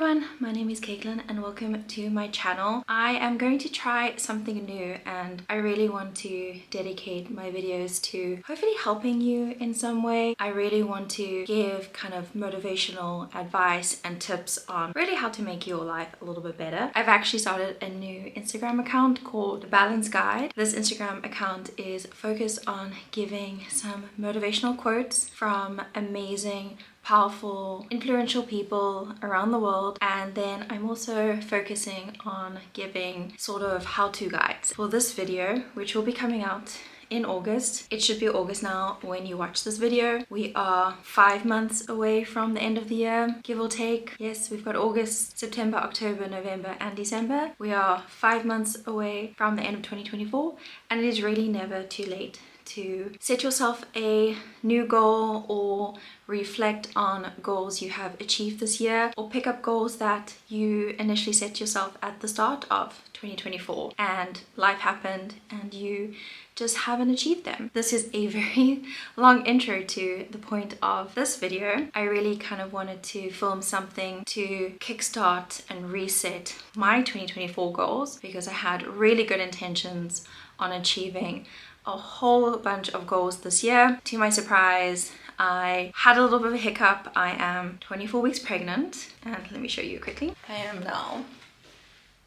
everyone, my name is Caitlin and welcome to my channel. I am going to try something new and I really want to dedicate my videos to hopefully helping you in some way. I really want to give kind of motivational advice and tips on really how to make your life a little bit better. I've actually started a new Instagram account called The Balance Guide. This Instagram account is focused on giving some motivational quotes from amazing, powerful, influential people around the world, and then I'm also focusing on giving sort of how-to guides. For this video, which will be coming out in August, it should be August now when you watch this video. We are 5 months away from the end of the year, give or take. Yes, we've got August, September, October, November and December. We are 5 months away from the end of 2024, and it is really never too late to set yourself a new goal or reflect on goals you have achieved this year, or pick up goals that you initially set yourself at the start of 2024 and life happened and you just haven't achieved them. This is a very long intro to the point of this video. I really kind of wanted to film something to kickstart and reset my 2024 goals because I had really good intentions on achieving a whole bunch of goals this year. To my surprise, I had a little bit of a hiccup. I am 24 weeks pregnant, and let me show you quickly. I am now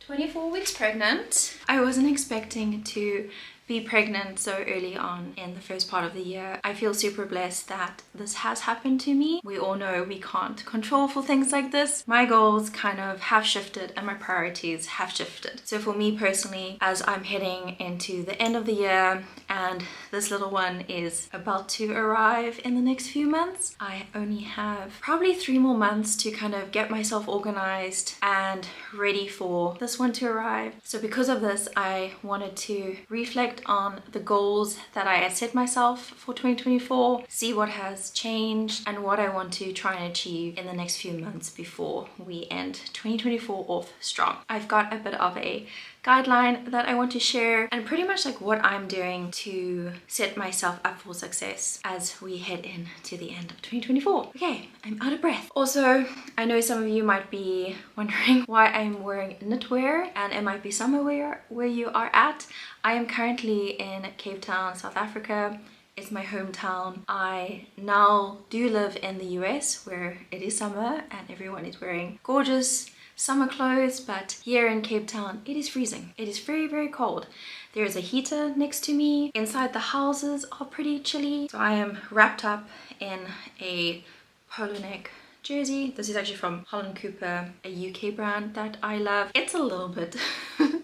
24 weeks pregnant. I wasn't expecting to be pregnant so early on in the first part of the year. I feel super blessed that this has happened to me. We all know we can't control for things like this. My goals kind of have shifted and my priorities have shifted. So for me personally, as I'm heading into the end of the year and this little one is about to arrive in the next few months, I only have probably 3 more months to kind of get myself organized and ready for this one to arrive. So because of this, I wanted to reflect on the goals that I had set myself for 2024, see what has changed and what I want to try and achieve in the next few months before we end 2024 off strong. I've got a bit of a guideline that I want to share and pretty much like what I'm doing to set myself up for success as we head into the end of 2024. Okay, I'm out of breath. Also, I know some of you might be wondering why I'm wearing knitwear, and it might be somewhere where you are at. I am currently in Cape Town, South Africa. It's my hometown. I now do live in the US where it is summer and everyone is wearing gorgeous summer clothes, but here in Cape Town it is freezing. It is very, very cold. There is a heater next to me. Inside the houses are pretty chilly. So I am wrapped up in a polo neck jersey. This is actually from Holland Cooper, a UK brand that I love. It's a little bit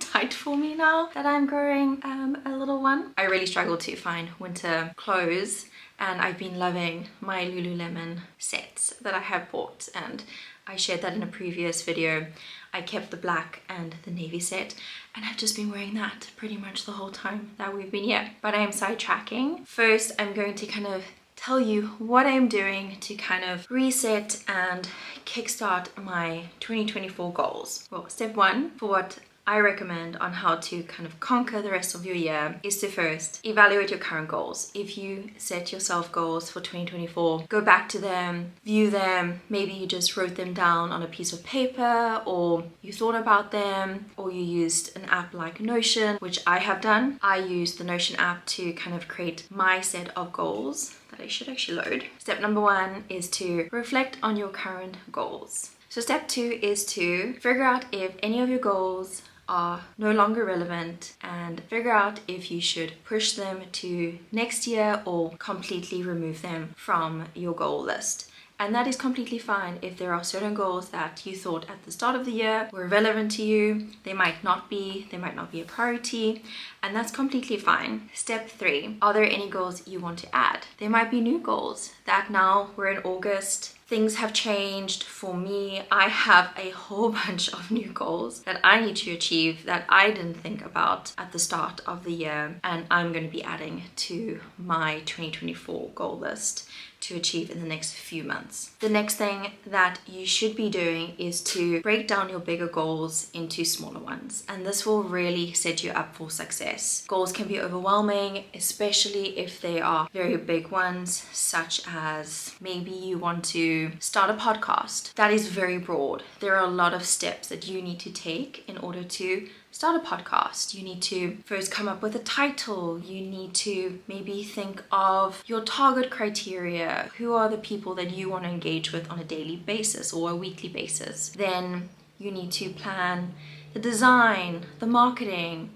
tight for me now that I'm growing a little one. I really struggle to find winter clothes, and I've been loving my Lululemon sets that I have bought, and I shared that in a previous video. I kept the black and the navy set, and I've just been wearing that pretty much the whole time that we've been here. But I am sidetracking. First, I'm going to kind of tell you what I'm doing to kind of reset and kickstart my 2024 goals. Well, step 1 for what I recommend on how to kind of conquer the rest of your year is to first evaluate your current goals. If you set yourself goals for 2024, go back to them, view them. Maybe you just wrote them down on a piece of paper, or you thought about them, or you used an app like Notion, which I have done. I use the Notion app to kind of create my set of goals that I should actually load. Step number 1 is to reflect on your current goals. So step 2 is to figure out if any of your goals are no longer relevant and figure out if you should push them to next year or completely remove them from your goal list. And that is completely fine if there are certain goals that you thought at the start of the year were relevant to you. They might not be a priority, and that's completely fine. Step 3, are there any goals you want to add? There might be new goals that now we're in August. Things have changed for me. I have a whole bunch of new goals that I need to achieve that I didn't think about at the start of the year, and I'm going to be adding to my 2024 goal list to achieve in the next few months. The next thing that you should be doing is to break down your bigger goals into smaller ones, and this will really set you up for success. Goals can be overwhelming, especially if they are very big ones, such as maybe you want to start a podcast. That is very broad. There are a lot of steps that you need to take in order to start a podcast. You need to first come up with a title. You need to maybe think of your target criteria. Who are the people that you want to engage with on a daily basis or a weekly basis? Then you need to plan the design, the marketing,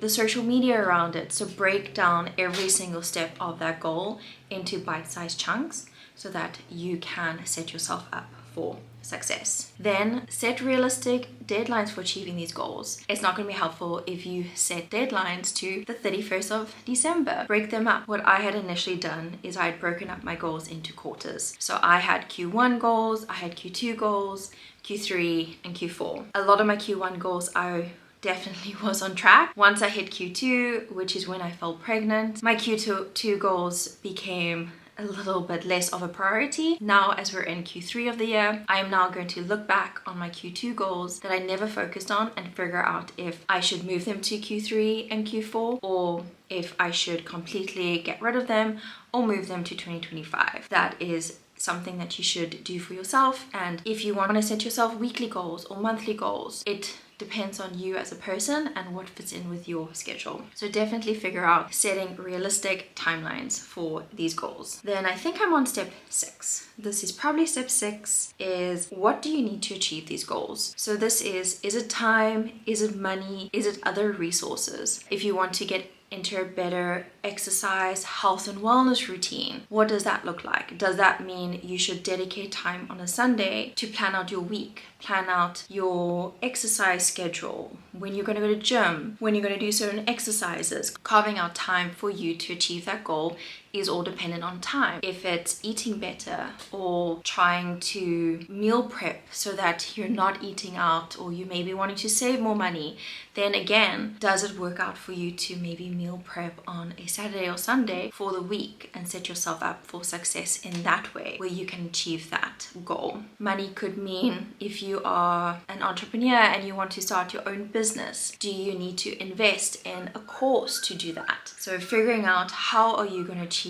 the social media around it. So break down every single step of that goal into bite-sized chunks so that you can set yourself up for success. Then set realistic deadlines for achieving these goals. It's not going to be helpful if you set deadlines to the 31st of December. Break them up. What I had initially done is I had broken up my goals into quarters. So I had Q1 goals, I had Q2 goals, Q3 and Q4. A lot of my Q1 goals I definitely was on track. Once I hit Q2, which is when I fell pregnant, my Q2 goals became a little bit less of a priority. Now, as we're in Q3 of the year, I am now going to look back on my Q2 goals that I never focused on and figure out if I should move them to Q3 and Q4, or if I should completely get rid of them or move them to 2025. That is something that you should do for yourself. And if you want to set yourself weekly goals or monthly goals, it depends on you as a person and what fits in with your schedule. So definitely figure out setting realistic timelines for these goals. Then I think I'm on step 6. This is probably step 6 is what do you need to achieve these goals? So this is it time? Is it money? Is it other resources? If you want to get into a better exercise, health and wellness routine, what does that look like? Does that mean you should dedicate time on a Sunday to plan out your week, plan out your exercise schedule, when you're going to go to gym, when you're going to do certain exercises? Carving out time for you to achieve that goal is all dependent on time. If it's eating better or trying to meal prep so that you're not eating out, or you may be wanting to save more money, then again, does it work out for you to maybe meal prep on a Saturday or Sunday for the week and set yourself up for success in that way where you can achieve that goal? Money could mean if you are an entrepreneur and you want to start your own business, do you need to invest in a course to do that? So figuring out how are you going to achieve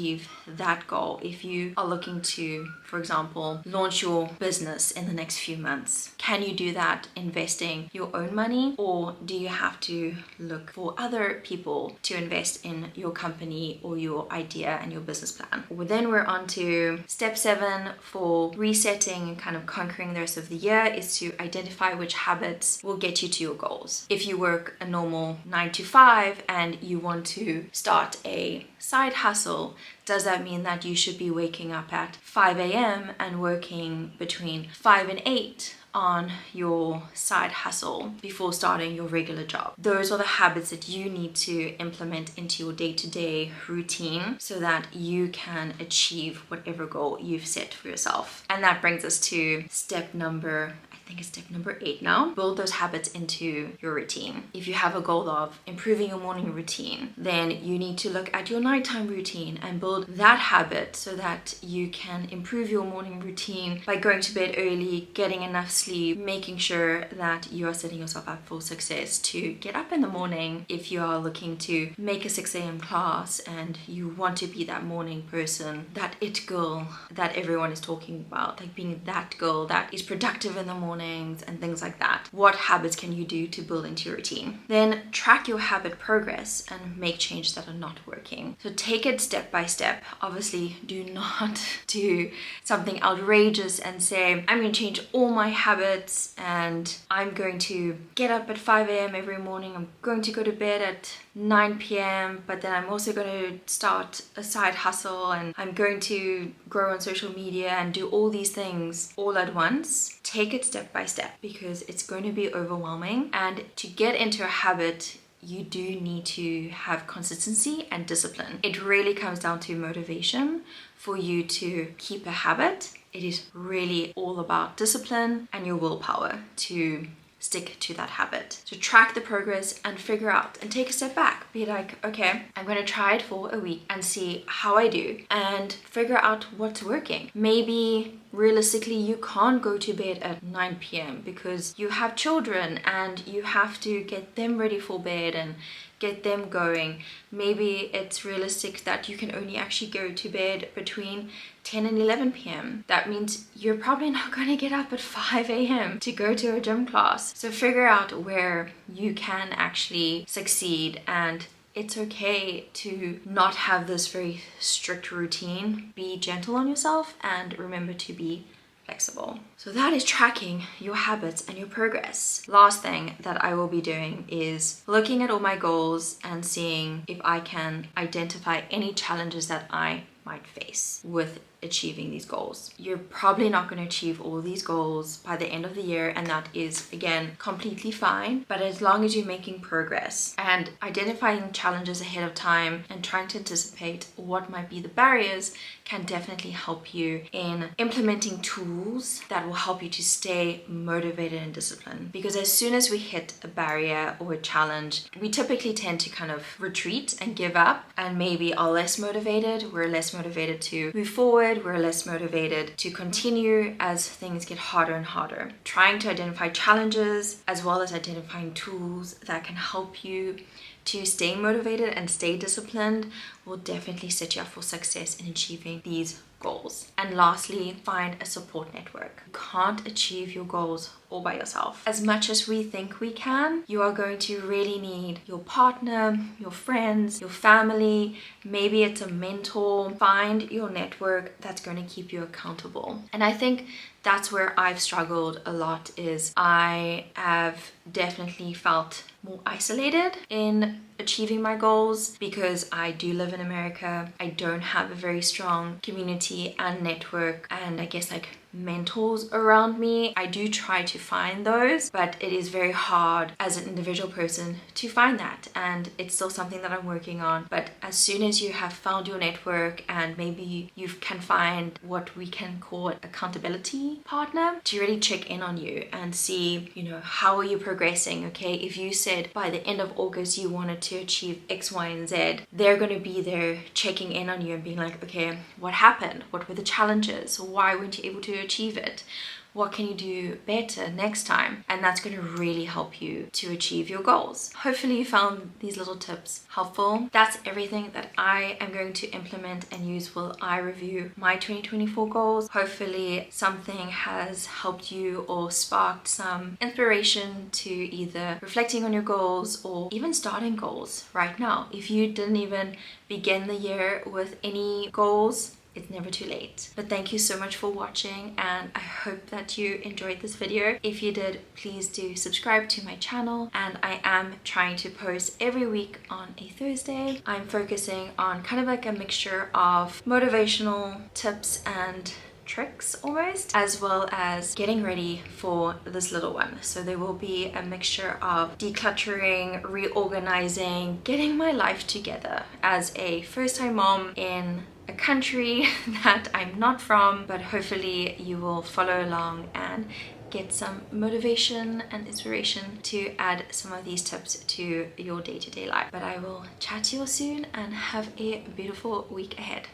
that goal. If you are looking to, for example, launch your business in the next few months, can you do that investing your own money, or do you have to look for other people to invest in your company or your idea and your business plan? Well, then we're on to step 7 for resetting and kind of conquering the rest of the year, is to identify which habits will get you to your goals. If you work a normal 9 to 5 and you want to start a side hustle, does that mean that you should be waking up at 5 a.m. and working between 5 and 8 on your side hustle before starting your regular job? Those are the habits that you need to implement into your day-to-day routine so that you can achieve whatever goal you've set for yourself. And that brings us to step number 8 now. Build those habits into your routine. If you have a goal of improving your morning routine, then you need to look at your nighttime routine and build that habit so that you can improve your morning routine by going to bed early, getting enough sleep, making sure that you are setting yourself up for success to get up in the morning. If you are looking to make a 6 a.m. class and you want to be that morning person, that it girl that everyone is talking about, like being that girl that is productive in the mornings and things like that. What habits can you do to build into your routine? Then track your habit progress and make changes that are not working. So take it step by step. Obviously, do not do something outrageous and say, I'm going to change all my habits and I'm going to get up at 5 a.m. every morning. I'm going to go to bed at 9 p.m. but then I'm also going to start a side hustle and I'm going to grow on social media and do all these things all at once. Take it step by step because it's going to be overwhelming, and to get into a habit you do need to have consistency and discipline. It really comes down to motivation for you to keep a habit. It is really all about discipline and your willpower to stick to that habit. So track the progress and figure out and take a step back. Be like, okay, I'm going to try it for a week and see how I do and figure out what's working. Maybe realistically you can't go to bed at 9 p.m. because you have children and you have to get them ready for bed and get them going. Maybe it's realistic that you can only actually go to bed between 10 and 11 p.m. That means you're probably not going to get up at 5 a.m. to go to a gym class. So figure out where you can actually succeed, and it's okay to not have this very strict routine. Be gentle on yourself and remember to be flexible. So that is tracking your habits and your progress. Last thing that I will be doing is looking at all my goals and seeing if I can identify any challenges that I might face with achieving these goals. You're probably not going to achieve all these goals by the end of the year, and that is again completely fine, but as long as you're making progress and identifying challenges ahead of time and trying to anticipate what might be the barriers can definitely help you in implementing tools that will help you to stay motivated and disciplined. Because as soon as we hit a barrier or a challenge, we typically tend to kind of retreat and give up, and maybe are less motivated. We're less motivated to move forward. We're less motivated to continue as things get harder and harder. Trying to identify challenges as well as identifying tools that can help you to stay motivated and stay disciplined will definitely set you up for success in achieving these goals. And lastly, find a support network. You can't achieve your goals all by yourself. As much as we think we can, you are going to really need your partner, your friends, your family, maybe it's a mentor. Find your network that's going to keep you accountable. And I think that's where I've struggled a lot. Is I have definitely felt more isolated in achieving my goals because I do live in America. I don't have a very strong community and network, and I guess like mentors around me. I do try to find those, but it is very hard as an individual person to find that, and it's still something that I'm working on. But as soon as you have found your network and maybe you can find what we can call accountability partner to really check in on you and see, you know, how are you progressing. Okay, if you said by the end of August you wanted to achieve X, Y, and Z, they're going to be there checking in on you and being like, okay, what happened? What were the challenges? Why weren't you able to achieve it? What can you do better next time? And that's going to really help you to achieve your goals. Hopefully you found these little tips helpful. That's everything that I am going to implement and use while I review my 2024 goals. Hopefully something has helped you or sparked some inspiration to either reflecting on your goals or even starting goals right now. If you didn't even begin the year with any goals, it's never too late. But thank you so much for watching, and I hope that you enjoyed this video. If you did, please do subscribe to my channel, and I am trying to post every week on a Thursday. I'm focusing on kind of like a mixture of motivational tips and tricks almost, as well as getting ready for this little one. So there will be a mixture of decluttering, reorganizing, getting my life together as a first-time mom in a country that I'm not from, but hopefully you will follow along and get some motivation and inspiration to add some of these tips to your day-to-day life. But I will chat to you all soon, and have a beautiful week ahead.